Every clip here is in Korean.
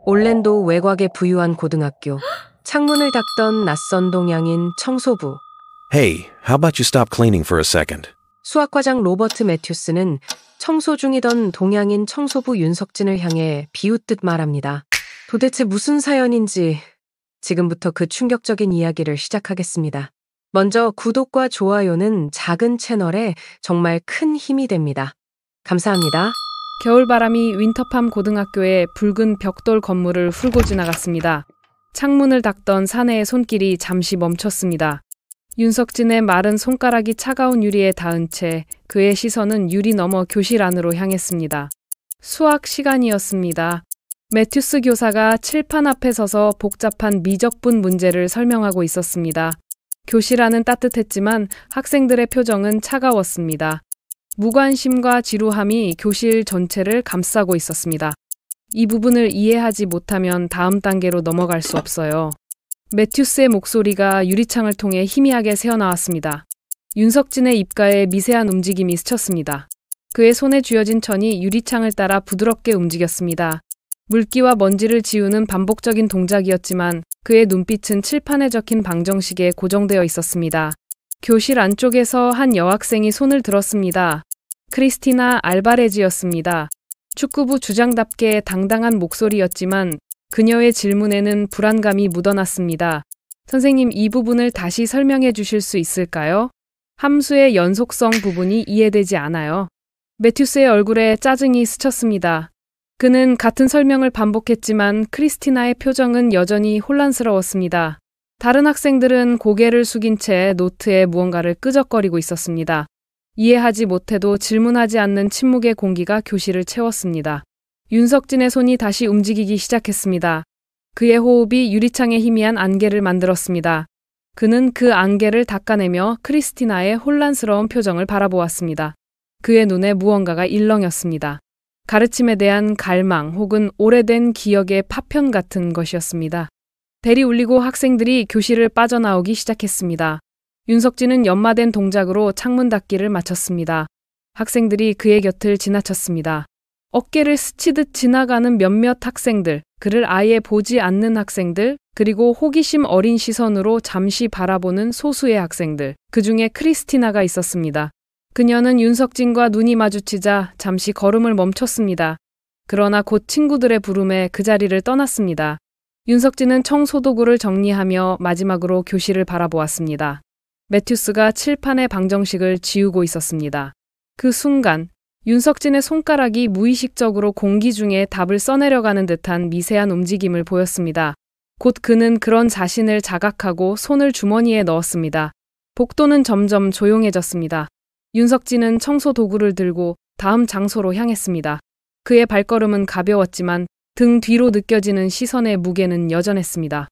올랜도 외곽의 부유한 고등학교. 창문을 닦던 낯선 동양인 청소부. Hey, how about you stop cleaning for a second? 수학과장 로버트 매튜스는 청소 중이던 동양인 청소부 윤석진을 향해 비웃듯 말합니다. 도대체 무슨 사연인지 지금부터 그 충격적인 이야기를 시작하겠습니다. 먼저 구독과 좋아요는 작은 채널에 정말 큰 힘이 됩니다. 감사합니다. 겨울바람이 윈터팜 고등학교의 붉은 벽돌 건물을 훑고 지나갔습니다. 창문을 닦던 사내의 손길이 잠시 멈췄습니다. 윤석진의 마른 손가락이 차가운 유리에 닿은 채 그의 시선은 유리 너머 교실 안으로 향했습니다. 수학 시간이었습니다. 매튜스 교사가 칠판 앞에 서서 복잡한 미적분 문제를 설명하고 있었습니다. 교실 안은 따뜻했지만 학생들의 표정은 차가웠습니다. 무관심과 지루함이 교실 전체를 감싸고 있었습니다. 이 부분을 이해하지 못하면 다음 단계로 넘어갈 수 없어요. 매튜스의 목소리가 유리창을 통해 희미하게 새어나왔습니다. 윤석진의 입가에 미세한 움직임이 스쳤습니다. 그의 손에 쥐어진 천이 유리창을 따라 부드럽게 움직였습니다. 물기와 먼지를 지우는 반복적인 동작이었지만 그의 눈빛은 칠판에 적힌 방정식에 고정되어 있었습니다. 교실 안쪽에서 한 여학생이 손을 들었습니다. 크리스티나 알바레지였습니다. 축구부 주장답게 당당한 목소리였지만 그녀의 질문에는 불안감이 묻어났습니다. 선생님, 이 부분을 다시 설명해 주실 수 있을까요? 함수의 연속성 부분이 이해되지 않아요. 매튜스의 얼굴에 짜증이 스쳤습니다. 그는 같은 설명을 반복했지만 크리스티나의 표정은 여전히 혼란스러웠습니다. 다른 학생들은 고개를 숙인 채 노트에 무언가를 끄적거리고 있었습니다. 이해하지 못해도 질문하지 않는 침묵의 공기가 교실을 채웠습니다. 윤석진의 손이 다시 움직이기 시작했습니다. 그의 호흡이 유리창에 희미한 안개를 만들었습니다. 그는 그 안개를 닦아내며 크리스티나의 혼란스러운 표정을 바라보았습니다. 그의 눈에 무언가가 일렁였습니다. 가르침에 대한 갈망 혹은 오래된 기억의 파편 같은 것이었습니다. 벨이 울리고 학생들이 교실을 빠져나오기 시작했습니다. 윤석진은 연마된 동작으로 창문 닫기를 마쳤습니다. 학생들이 그의 곁을 지나쳤습니다. 어깨를 스치듯 지나가는 몇몇 학생들, 그를 아예 보지 않는 학생들, 그리고 호기심 어린 시선으로 잠시 바라보는 소수의 학생들, 그중에 크리스티나가 있었습니다. 그녀는 윤석진과 눈이 마주치자 잠시 걸음을 멈췄습니다. 그러나 곧 친구들의 부름에 그 자리를 떠났습니다. 윤석진은 청소도구를 정리하며 마지막으로 교실을 바라보았습니다. 매튜스가 칠판의 방정식을 지우고 있었습니다. 그 순간 윤석진의 손가락이 무의식적으로 공기 중에 답을 써내려가는 듯한 미세한 움직임을 보였습니다. 곧 그는 그런 자신을 자각하고 손을 주머니에 넣었습니다. 복도는 점점 조용해졌습니다. 윤석진은 청소 도구를 들고 다음 장소로 향했습니다. 그의 발걸음은 가벼웠지만 등 뒤로 느껴지는 시선의 무게는 여전했습니다.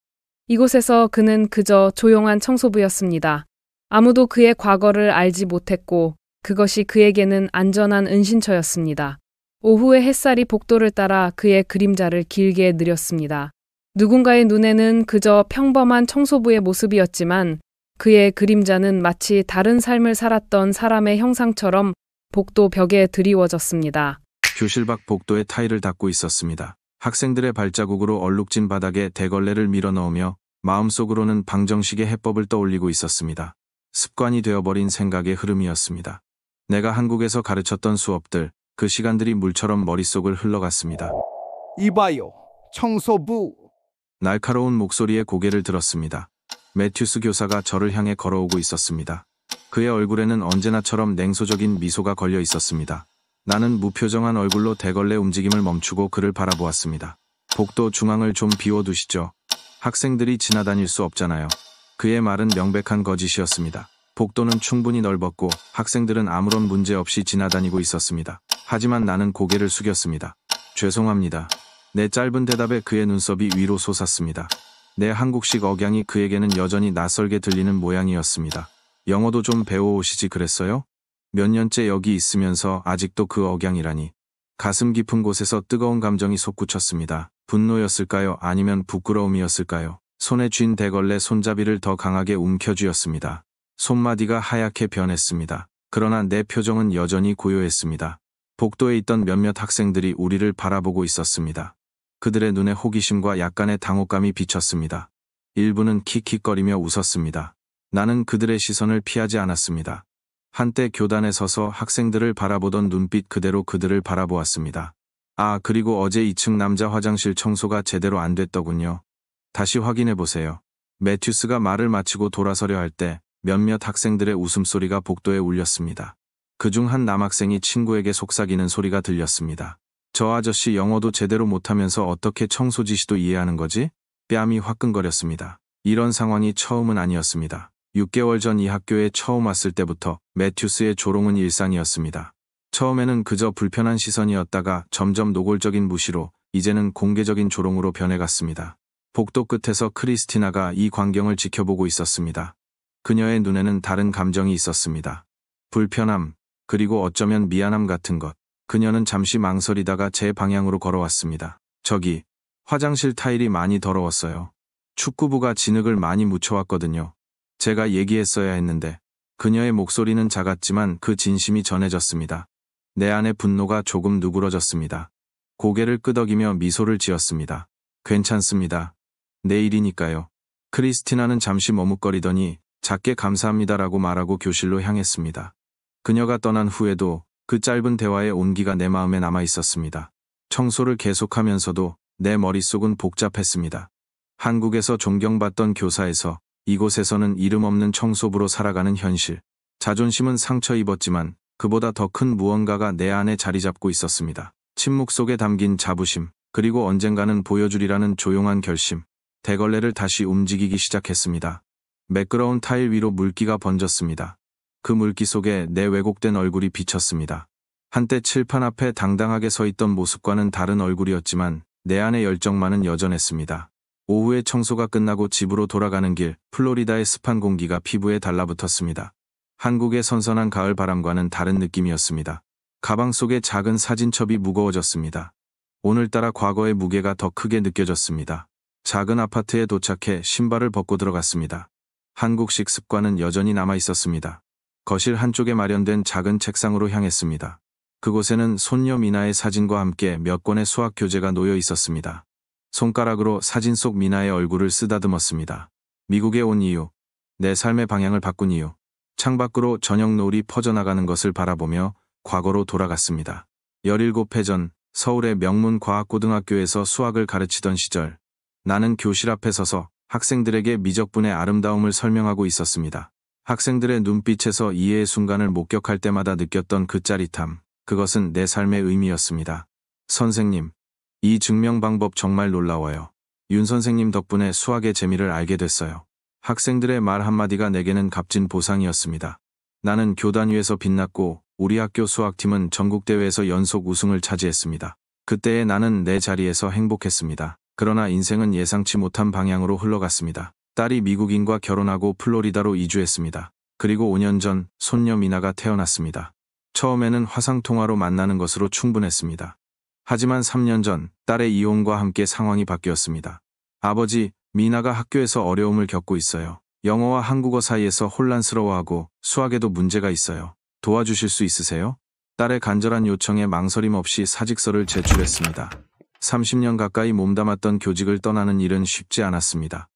이곳에서 그는 그저 조용한 청소부였습니다. 아무도 그의 과거를 알지 못했고 그것이 그에게는 안전한 은신처였습니다. 오후의 햇살이 복도를 따라 그의 그림자를 길게 느렸습니다. 누군가의 눈에는 그저 평범한 청소부의 모습이었지만 그의 그림자는 마치 다른 삶을 살았던 사람의 형상처럼 복도 벽에 드리워졌습니다. 교실 밖 복도에 타일을 닦고 있었습니다. 학생들의 발자국으로 얼룩진 바닥에 대걸레를 밀어넣으며 마음속으로는 방정식의 해법을 떠올리고 있었습니다. 습관이 되어버린 생각의 흐름이었습니다. 내가 한국에서 가르쳤던 수업들, 그 시간들이 물처럼 머릿속을 흘러갔습니다. 이봐요, 청소부. 날카로운 목소리에 고개를 들었습니다. 매튜스 교사가 저를 향해 걸어오고 있었습니다. 그의 얼굴에는 언제나처럼 냉소적인 미소가 걸려 있었습니다. 나는 무표정한 얼굴로 대걸레 움직임을 멈추고 그를 바라보았습니다. 복도 중앙을 좀 비워두시죠. 학생들이 지나다닐 수 없잖아요. 그의 말은 명백한 거짓이었습니다. 복도는 충분히 넓었고 학생들은 아무런 문제 없이 지나다니고 있었습니다. 하지만 나는 고개를 숙였습니다. 죄송합니다. 내 짧은 대답에 그의 눈썹이 위로 솟았습니다. 내 한국식 억양이 그에게는 여전히 낯설게 들리는 모양이었습니다. 영어도 좀 배워오시지 그랬어요? 몇 년째 여기 있으면서 아직도 그 억양이라니. 가슴 깊은 곳에서 뜨거운 감정이 솟구쳤습니다. 분노였을까요? 아니면 부끄러움이었을까요? 손에 쥔 대걸레 손잡이를 더 강하게 움켜쥐었습니다. 손마디가 하얗게 변했습니다. 그러나 내 표정은 여전히 고요했습니다. 복도에 있던 몇몇 학생들이 우리를 바라보고 있었습니다. 그들의 눈에 호기심과 약간의 당혹감이 비쳤습니다. 일부는 킥킥거리며 웃었습니다. 나는 그들의 시선을 피하지 않았습니다. 한때 교단에 서서 학생들을 바라보던 눈빛 그대로 그들을 바라보았습니다. 아, 그리고 어제 2층 남자 화장실 청소가 제대로 안 됐더군요. 다시 확인해보세요. 매튜스가 말을 마치고 돌아서려 할 때 몇몇 학생들의 웃음소리가 복도에 울렸습니다. 그중 한 남학생이 친구에게 속삭이는 소리가 들렸습니다. 저 아저씨 영어도 제대로 못하면서 어떻게 청소 지시도 이해하는 거지? 뺨이 화끈거렸습니다. 이런 상황이 처음은 아니었습니다. 6개월 전 이 학교에 처음 왔을 때부터 매튜스의 조롱은 일상이었습니다. 처음에는 그저 불편한 시선이었다가 점점 노골적인 무시로 이제는 공개적인 조롱으로 변해갔습니다. 복도 끝에서 크리스티나가 이 광경을 지켜보고 있었습니다. 그녀의 눈에는 다른 감정이 있었습니다. 불편함, 그리고 어쩌면 미안함 같은 것. 그녀는 잠시 망설이다가 제 방향으로 걸어왔습니다. 저기, 화장실 타일이 많이 더러웠어요. 축구부가 진흙을 많이 묻혀왔거든요. 제가 얘기했어야 했는데. 그녀의 목소리는 작았지만 그 진심이 전해졌습니다. 내 안의 분노가 조금 누그러졌습니다. 고개를 끄덕이며 미소를 지었습니다. 괜찮습니다. 내일이니까요. 크리스티나는 잠시 머뭇거리더니 작게 감사합니다라고 말하고 교실로 향했습니다. 그녀가 떠난 후에도 그 짧은 대화의 온기가 내 마음에 남아 있었습니다. 청소를 계속하면서도 내 머릿속은 복잡했습니다. 한국에서 존경받던 교사에서 이곳에서는 이름 없는 청소부로 살아가는 현실. 자존심은 상처 입었지만 그보다 더 큰 무언가가 내 안에 자리 잡고 있었습니다. 침묵 속에 담긴 자부심, 그리고 언젠가는 보여주리라는 조용한 결심. 대걸레를 다시 움직이기 시작했습니다. 매끄러운 타일 위로 물기가 번졌습니다. 그 물기 속에 내 왜곡된 얼굴이 비쳤습니다. 한때 칠판 앞에 당당하게 서 있던 모습과는 다른 얼굴이었지만 내 안의 열정만은 여전했습니다. 오후에 청소가 끝나고 집으로 돌아가는 길, 플로리다의 습한 공기가 피부에 달라붙었습니다. 한국의 선선한 가을 바람과는 다른 느낌이었습니다. 가방 속의 작은 사진첩이 무거워졌습니다. 오늘따라 과거의 무게가 더 크게 느껴졌습니다. 작은 아파트에 도착해 신발을 벗고 들어갔습니다. 한국식 습관은 여전히 남아 있었습니다. 거실 한쪽에 마련된 작은 책상으로 향했습니다. 그곳에는 손녀 미나의 사진과 함께 몇 권의 수학 교재가 놓여 있었습니다. 손가락으로 사진 속 미나의 얼굴을 쓰다듬었습니다. 미국에 온 이유, 내 삶의 방향을 바꾼 이유, 창밖으로 저녁 노을이 퍼져나가는 것을 바라보며 과거로 돌아갔습니다. 17회 전 서울의 명문 과학고등학교에서 수학을 가르치던 시절, 나는 교실 앞에 서서 학생들에게 미적분의 아름다움을 설명하고 있었습니다. 학생들의 눈빛에서 이해의 순간을 목격할 때마다 느꼈던 그 짜릿함, 그것은 내 삶의 의미였습니다. 선생님, 이 증명 방법 정말 놀라워요. 윤 선생님 덕분에 수학의 재미를 알게 됐어요. 학생들의 말 한마디가 내게는 값진 보상이었습니다. 나는 교단 위에서 빛났고 우리 학교 수학팀은 전국대회에서 연속 우승을 차지했습니다. 그때의 나는 내 자리에서 행복했습니다. 그러나 인생은 예상치 못한 방향으로 흘러갔습니다. 딸이 미국인과 결혼하고 플로리다로 이주했습니다. 그리고 5년 전 손녀 미나가 태어났습니다. 처음에는 화상통화로 만나는 것으로 충분했습니다. 하지만 3년 전 딸의 이혼과 함께 상황이 바뀌었습니다. 아버지, 미나가 학교에서 어려움을 겪고 있어요. 영어와 한국어 사이에서 혼란스러워하고 수학에도 문제가 있어요. 도와주실 수 있으세요? 딸의 간절한 요청에 망설임 없이 사직서를 제출했습니다. 30년 가까이 몸담았던 교직을 떠나는 일은 쉽지 않았습니다.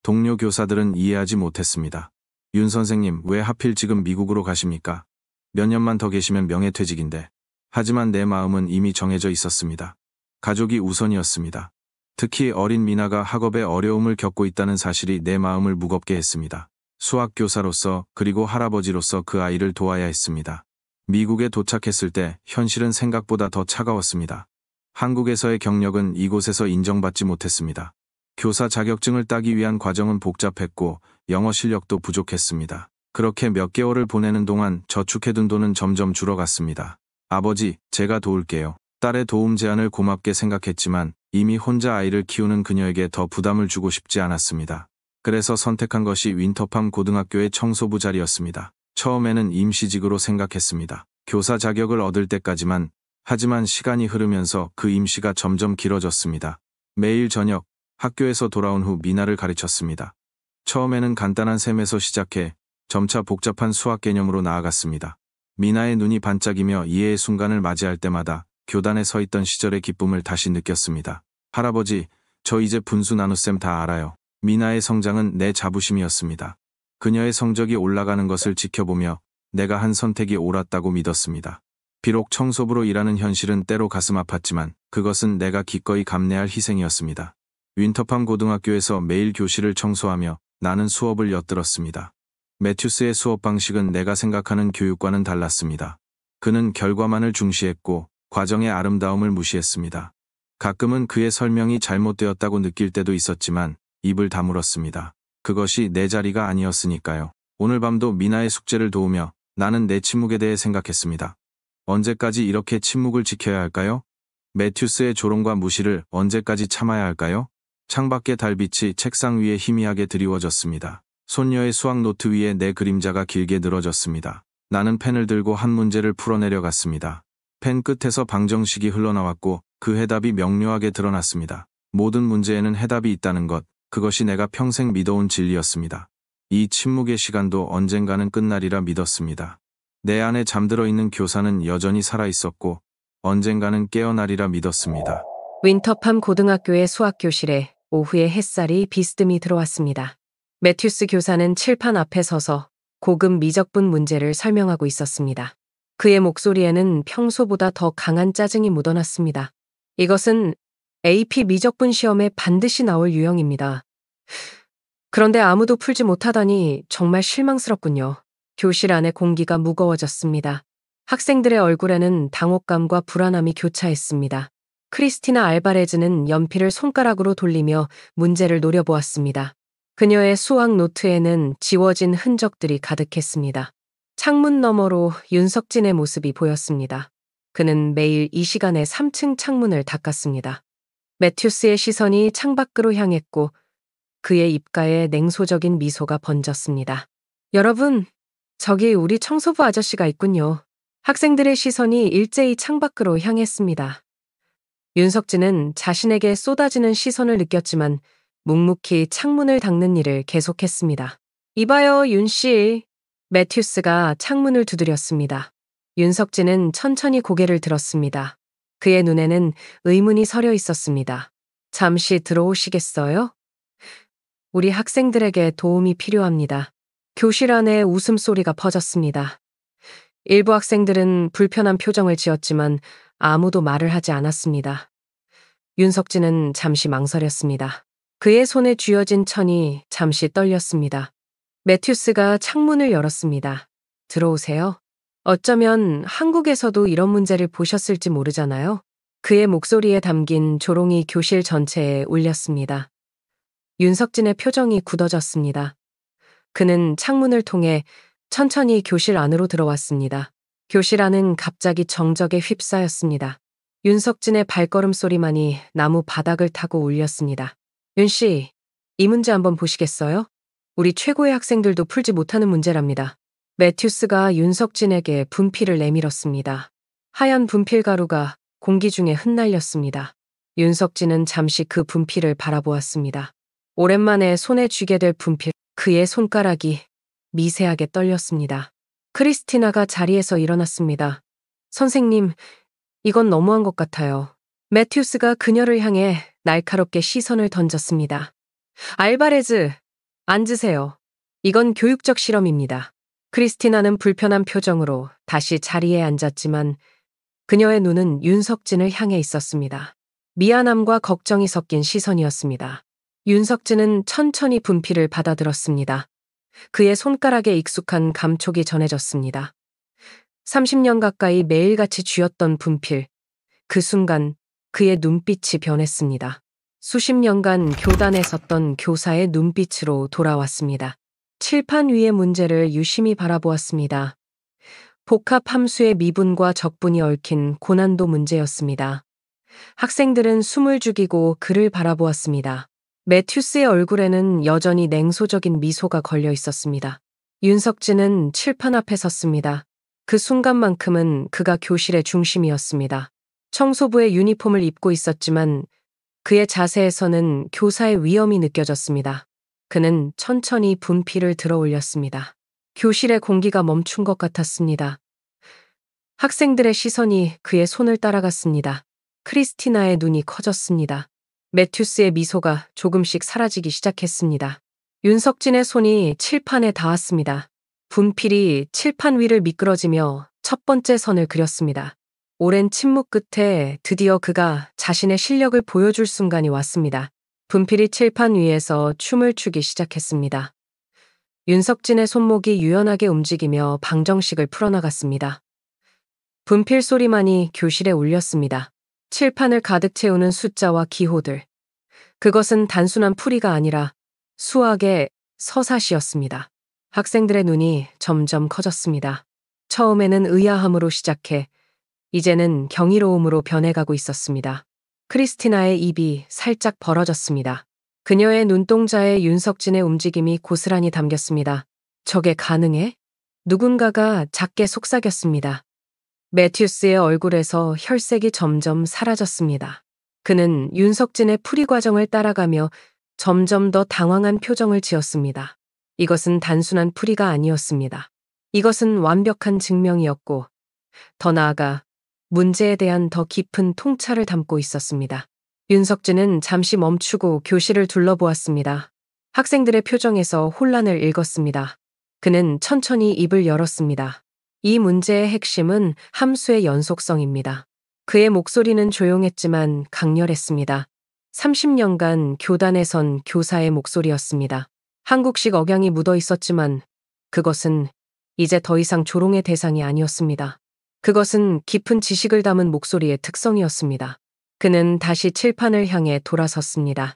동료 교사들은 이해하지 못했습니다. 윤 선생님, 왜 하필 지금 미국으로 가십니까? 몇 년만 더 계시면 명예퇴직인데. 하지만 내 마음은 이미 정해져 있었습니다. 가족이 우선이었습니다. 특히 어린 미나가 학업에 어려움을 겪고 있다는 사실이 내 마음을 무겁게 했습니다. 수학교사로서 그리고 할아버지로서 그 아이를 도와야 했습니다. 미국에 도착했을 때 현실은 생각보다 더 차가웠습니다. 한국에서의 경력은 이곳에서 인정받지 못했습니다. 교사 자격증을 따기 위한 과정은 복잡했고 영어 실력도 부족했습니다. 그렇게 몇 개월을 보내는 동안 저축해둔 돈은 점점 줄어갔습니다. 아버지, 제가 도울게요. 딸의 도움 제안을 고맙게 생각했지만 이미 혼자 아이를 키우는 그녀에게 더 부담을 주고 싶지 않았습니다. 그래서 선택한 것이 윈터팜 고등학교의 청소부 자리였습니다. 처음에는 임시직으로 생각했습니다. 교사 자격을 얻을 때까지만. 하지만 시간이 흐르면서 그 임시가 점점 길어졌습니다. 매일 저녁 학교에서 돌아온 후 미나를 가르쳤습니다. 처음에는 간단한 셈에서 시작해 점차 복잡한 수학 개념으로 나아갔습니다. 미나의 눈이 반짝이며 이해의 순간을 맞이할 때마다 교단에 서 있던 시절의 기쁨을 다시 느꼈습니다. 할아버지, 저 이제 분수 나눗셈 다 알아요. 미나의 성장은 내 자부심이었습니다. 그녀의 성적이 올라가는 것을 지켜보며 내가 한 선택이 옳았다고 믿었습니다. 비록 청소부로 일하는 현실은 때로 가슴 아팠지만 그것은 내가 기꺼이 감내할 희생이었습니다. 윈터팜 고등학교에서 매일 교실을 청소하며 나는 수업을 엿들었습니다. 매튜스의 수업 방식은 내가 생각하는 교육과는 달랐습니다. 그는 결과만을 중시했고 과정의 아름다움을 무시했습니다. 가끔은 그의 설명이 잘못되었다고 느낄 때도 있었지만 입을 다물었습니다. 그것이 내 자리가 아니었으니까요. 오늘 밤도 미나의 숙제를 도우며 나는 내 침묵에 대해 생각했습니다. 언제까지 이렇게 침묵을 지켜야 할까요? 매튜스의 조롱과 무시를 언제까지 참아야 할까요? 창밖의 달빛이 책상 위에 희미하게 드리워졌습니다. 손녀의 수학 노트 위에 내 그림자가 길게 늘어졌습니다. 나는 펜을 들고 한 문제를 풀어내려 갔습니다. 펜 끝에서 방정식이 흘러나왔고 그 해답이 명료하게 드러났습니다. 모든 문제에는 해답이 있다는 것, 그것이 내가 평생 믿어온 진리였습니다. 이 침묵의 시간도 언젠가는 끝나리라 믿었습니다. 내 안에 잠들어 있는 교사는 여전히 살아있었고 언젠가는 깨어나리라 믿었습니다. 윈터팜 고등학교의 수학교실에 오후에 햇살이 비스듬히 들어왔습니다. 매튜스 교사는 칠판 앞에 서서 고급 미적분 문제를 설명하고 있었습니다. 그의 목소리에는 평소보다 더 강한 짜증이 묻어났습니다. 이것은 AP 미적분 시험에 반드시 나올 유형입니다. 그런데 아무도 풀지 못하다니 정말 실망스럽군요. 교실 안의 공기가 무거워졌습니다. 학생들의 얼굴에는 당혹감과 불안함이 교차했습니다. 크리스티나 알바레즈는 연필을 손가락으로 돌리며 문제를 노려보았습니다. 그녀의 수학 노트에는 지워진 흔적들이 가득했습니다. 창문 너머로 윤석진의 모습이 보였습니다. 그는 매일 이 시간에 3층 창문을 닦았습니다. 매튜스의 시선이 창밖으로 향했고 그의 입가에 냉소적인 미소가 번졌습니다. 여러분, 저기 우리 청소부 아저씨가 있군요. 학생들의 시선이 일제히 창밖으로 향했습니다. 윤석진은 자신에게 쏟아지는 시선을 느꼈지만 묵묵히 창문을 닦는 일을 계속했습니다. 이봐요, 윤 씨. 매튜스가 창문을 두드렸습니다. 윤석진은 천천히 고개를 들었습니다. 그의 눈에는 의문이 서려 있었습니다. 잠시 들어오시겠어요? 우리 학생들에게 도움이 필요합니다. 교실 안에 웃음소리가 퍼졌습니다. 일부 학생들은 불편한 표정을 지었지만 아무도 말을 하지 않았습니다. 윤석진은 잠시 망설였습니다. 그의 손에 쥐어진 천이 잠시 떨렸습니다. 매튜스가 창문을 열었습니다. 들어오세요. 어쩌면 한국에서도 이런 문제를 보셨을지 모르잖아요. 그의 목소리에 담긴 조롱이 교실 전체에 울렸습니다. 윤석진의 표정이 굳어졌습니다. 그는 창문을 통해 천천히 교실 안으로 들어왔습니다. 교실 안은 갑자기 정적에 휩싸였습니다. 윤석진의 발걸음 소리만이 나무 바닥을 타고 울렸습니다. 윤 씨, 이 문제 한번 보시겠어요? 우리 최고의 학생들도 풀지 못하는 문제랍니다. 매튜스가 윤석진에게 분필을 내밀었습니다. 하얀 분필 가루가 공기 중에 흩날렸습니다. 윤석진은 잠시 그 분필을 바라보았습니다. 오랜만에 손에 쥐게 될 분필, 그의 손가락이 미세하게 떨렸습니다. 크리스티나가 자리에서 일어났습니다. 선생님, 이건 너무한 것 같아요. 매튜스가 그녀를 향해 날카롭게 시선을 던졌습니다. 알바레즈, 앉으세요. 이건 교육적 실험입니다. 크리스티나는 불편한 표정으로 다시 자리에 앉았지만 그녀의 눈은 윤석진을 향해 있었습니다. 미안함과 걱정이 섞인 시선이었습니다. 윤석진은 천천히 분필을 받아들었습니다. 그의 손가락에 익숙한 감촉이 전해졌습니다. 30년 가까이 매일같이 쥐었던 분필. 그 순간 그의 눈빛이 변했습니다. 수십 년간 교단에 섰던 교사의 눈빛으로 돌아왔습니다. 칠판 위의 문제를 유심히 바라보았습니다. 복합 함수의 미분과 적분이 얽힌 고난도 문제였습니다. 학생들은 숨을 죽이고 그를 바라보았습니다. 매튜스의 얼굴에는 여전히 냉소적인 미소가 걸려 있었습니다. 윤석진은 칠판 앞에 섰습니다. 그 순간만큼은 그가 교실의 중심이었습니다. 청소부의 유니폼을 입고 있었지만 그의 자세에서는 교사의 위엄이 느껴졌습니다. 그는 천천히 분필을 들어 올렸습니다. 교실의 공기가 멈춘 것 같았습니다. 학생들의 시선이 그의 손을 따라갔습니다. 크리스티나의 눈이 커졌습니다. 매튜스의 미소가 조금씩 사라지기 시작했습니다. 윤석진의 손이 칠판에 닿았습니다. 분필이 칠판 위를 미끄러지며 첫 번째 선을 그렸습니다. 오랜 침묵 끝에 드디어 그가 자신의 실력을 보여줄 순간이 왔습니다. 분필이 칠판 위에서 춤을 추기 시작했습니다. 윤석진의 손목이 유연하게 움직이며 방정식을 풀어나갔습니다. 분필 소리만이 교실에 울렸습니다. 칠판을 가득 채우는 숫자와 기호들. 그것은 단순한 풀이가 아니라 수학의 서사시였습니다. 학생들의 눈이 점점 커졌습니다. 처음에는 의아함으로 시작해 이제는 경이로움으로 변해가고 있었습니다. 크리스티나의 입이 살짝 벌어졌습니다. 그녀의 눈동자에 윤석진의 움직임이 고스란히 담겼습니다. 저게 가능해? 누군가가 작게 속삭였습니다. 매튜스의 얼굴에서 혈색이 점점 사라졌습니다. 그는 윤석진의 풀이 과정을 따라가며 점점 더 당황한 표정을 지었습니다. 이것은 단순한 풀이가 아니었습니다. 이것은 완벽한 증명이었고, 더 나아가 문제에 대한 더 깊은 통찰을 담고 있었습니다. 윤석진은 잠시 멈추고 교실을 둘러보았습니다. 학생들의 표정에서 혼란을 읽었습니다. 그는 천천히 입을 열었습니다. 이 문제의 핵심은 함수의 연속성입니다. 그의 목소리는 조용했지만 강렬했습니다. 30년간 교단에 선 교사의 목소리였습니다. 한국식 억양이 묻어 있었지만 그것은 이제 더 이상 조롱의 대상이 아니었습니다. 그것은 깊은 지식을 담은 목소리의 특성이었습니다. 그는 다시 칠판을 향해 돌아섰습니다.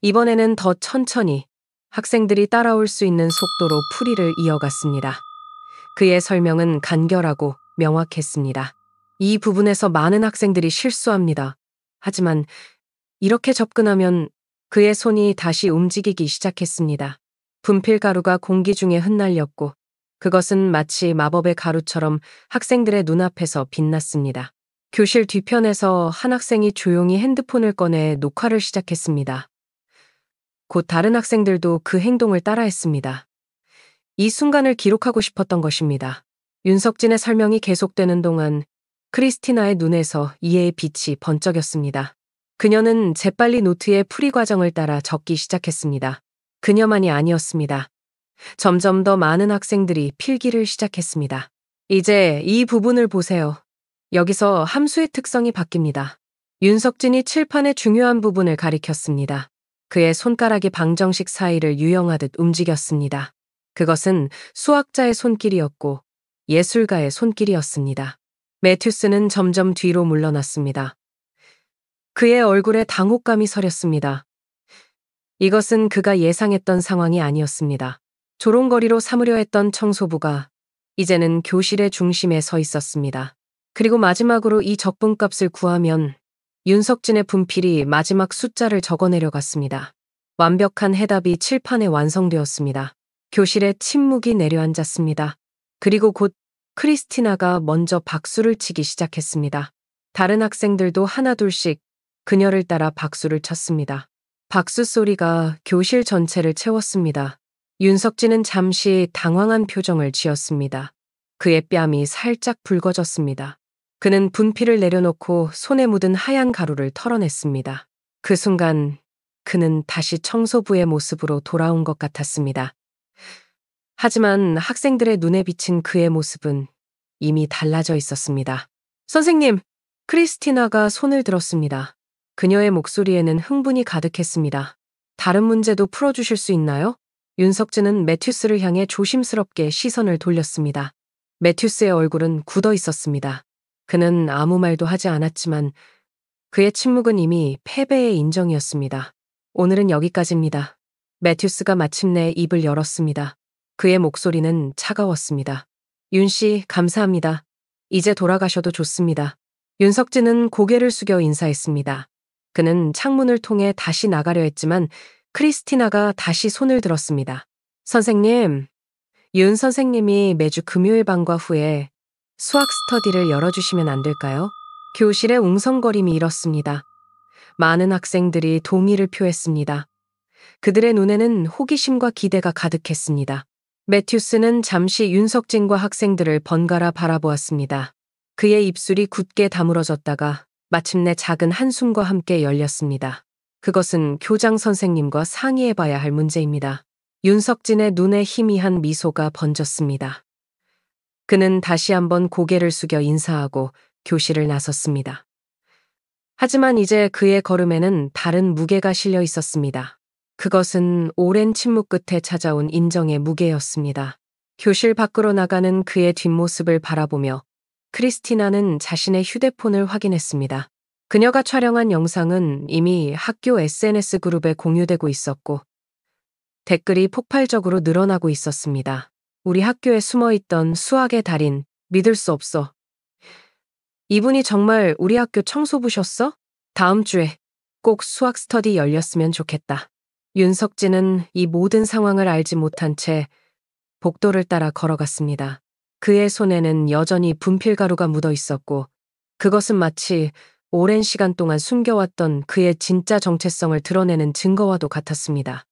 이번에는 더 천천히 학생들이 따라올 수 있는 속도로 풀이를 이어갔습니다. 그의 설명은 간결하고 명확했습니다. 이 부분에서 많은 학생들이 실수합니다. 하지만 이렇게 접근하면 그의 손이 다시 움직이기 시작했습니다. 분필 가루가 공기 중에 흩날렸고 그것은 마치 마법의 가루처럼 학생들의 눈앞에서 빛났습니다. 교실 뒤편에서 한 학생이 조용히 핸드폰을 꺼내 녹화를 시작했습니다. 곧 다른 학생들도 그 행동을 따라했습니다. 이 순간을 기록하고 싶었던 것입니다. 윤석진의 설명이 계속되는 동안 크리스티나의 눈에서 이해의 빛이 번쩍였습니다. 그녀는 재빨리 노트에 풀이 과정을 따라 적기 시작했습니다. 그녀만이 아니었습니다. 점점 더 많은 학생들이 필기를 시작했습니다. 이제 이 부분을 보세요. 여기서 함수의 특성이 바뀝니다. 윤석진이 칠판의 중요한 부분을 가리켰습니다. 그의 손가락이 방정식 사이를 유영하듯 움직였습니다. 그것은 수학자의 손길이었고 예술가의 손길이었습니다. 매튜스는 점점 뒤로 물러났습니다. 그의 얼굴에 당혹감이 서렸습니다. 이것은 그가 예상했던 상황이 아니었습니다. 조롱거리로 삼으려 했던 청소부가 이제는 교실의 중심에 서 있었습니다. 그리고 마지막으로 이 적분값을 구하면 윤석진의 분필이 마지막 숫자를 적어내려 갔습니다. 완벽한 해답이 칠판에 완성되었습니다. 교실에 침묵이 내려앉았습니다. 그리고 곧 크리스티나가 먼저 박수를 치기 시작했습니다. 다른 학생들도 하나둘씩 그녀를 따라 박수를 쳤습니다. 박수 소리가 교실 전체를 채웠습니다. 윤석진은 잠시 당황한 표정을 지었습니다. 그의 뺨이 살짝 붉어졌습니다. 그는 분필을 내려놓고 손에 묻은 하얀 가루를 털어냈습니다. 그 순간 그는 다시 청소부의 모습으로 돌아온 것 같았습니다. 하지만 학생들의 눈에 비친 그의 모습은 이미 달라져 있었습니다. 선생님, 크리스티나가 손을 들었습니다. 그녀의 목소리에는 흥분이 가득했습니다. 다른 문제도 풀어주실 수 있나요? 윤석진은 매튜스를 향해 조심스럽게 시선을 돌렸습니다. 매튜스의 얼굴은 굳어 있었습니다. 그는 아무 말도 하지 않았지만 그의 침묵은 이미 패배의 인정이었습니다. 오늘은 여기까지입니다. 매튜스가 마침내 입을 열었습니다. 그의 목소리는 차가웠습니다. 윤 씨, 감사합니다. 이제 돌아가셔도 좋습니다. 윤석진은 고개를 숙여 인사했습니다. 그는 창문을 통해 다시 나가려 했지만 크리스티나가 다시 손을 들었습니다. 선생님, 윤 선생님이 매주 금요일 방과 후에 수학 스터디를 열어주시면 안 될까요? 교실의 웅성거림이 일었습니다. 많은 학생들이 동의를 표했습니다. 그들의 눈에는 호기심과 기대가 가득했습니다. 매튜스는 잠시 윤석진과 학생들을 번갈아 바라보았습니다. 그의 입술이 굳게 다물어졌다가 마침내 작은 한숨과 함께 열렸습니다. 그것은 교장 선생님과 상의해봐야 할 문제입니다. 윤석진의 눈에 희미한 미소가 번졌습니다. 그는 다시 한번 고개를 숙여 인사하고 교실을 나섰습니다. 하지만 이제 그의 걸음에는 다른 무게가 실려 있었습니다. 그것은 오랜 침묵 끝에 찾아온 인정의 무게였습니다. 교실 밖으로 나가는 그의 뒷모습을 바라보며 크리스티나는 자신의 휴대폰을 확인했습니다. 그녀가 촬영한 영상은 이미 학교 SNS 그룹에 공유되고 있었고 댓글이 폭발적으로 늘어나고 있었습니다. 우리 학교에 숨어있던 수학의 달인, 믿을 수 없어. 이분이 정말 우리 학교 청소부셨어? 다음 주에 꼭 수학 스터디 열렸으면 좋겠다. 윤석진은 이 모든 상황을 알지 못한 채 복도를 따라 걸어갔습니다. 그의 손에는 여전히 분필가루가 묻어 있었고 그것은 마치 오랜 시간 동안 숨겨왔던 그의 진짜 정체성을 드러내는 증거와도 같았습니다.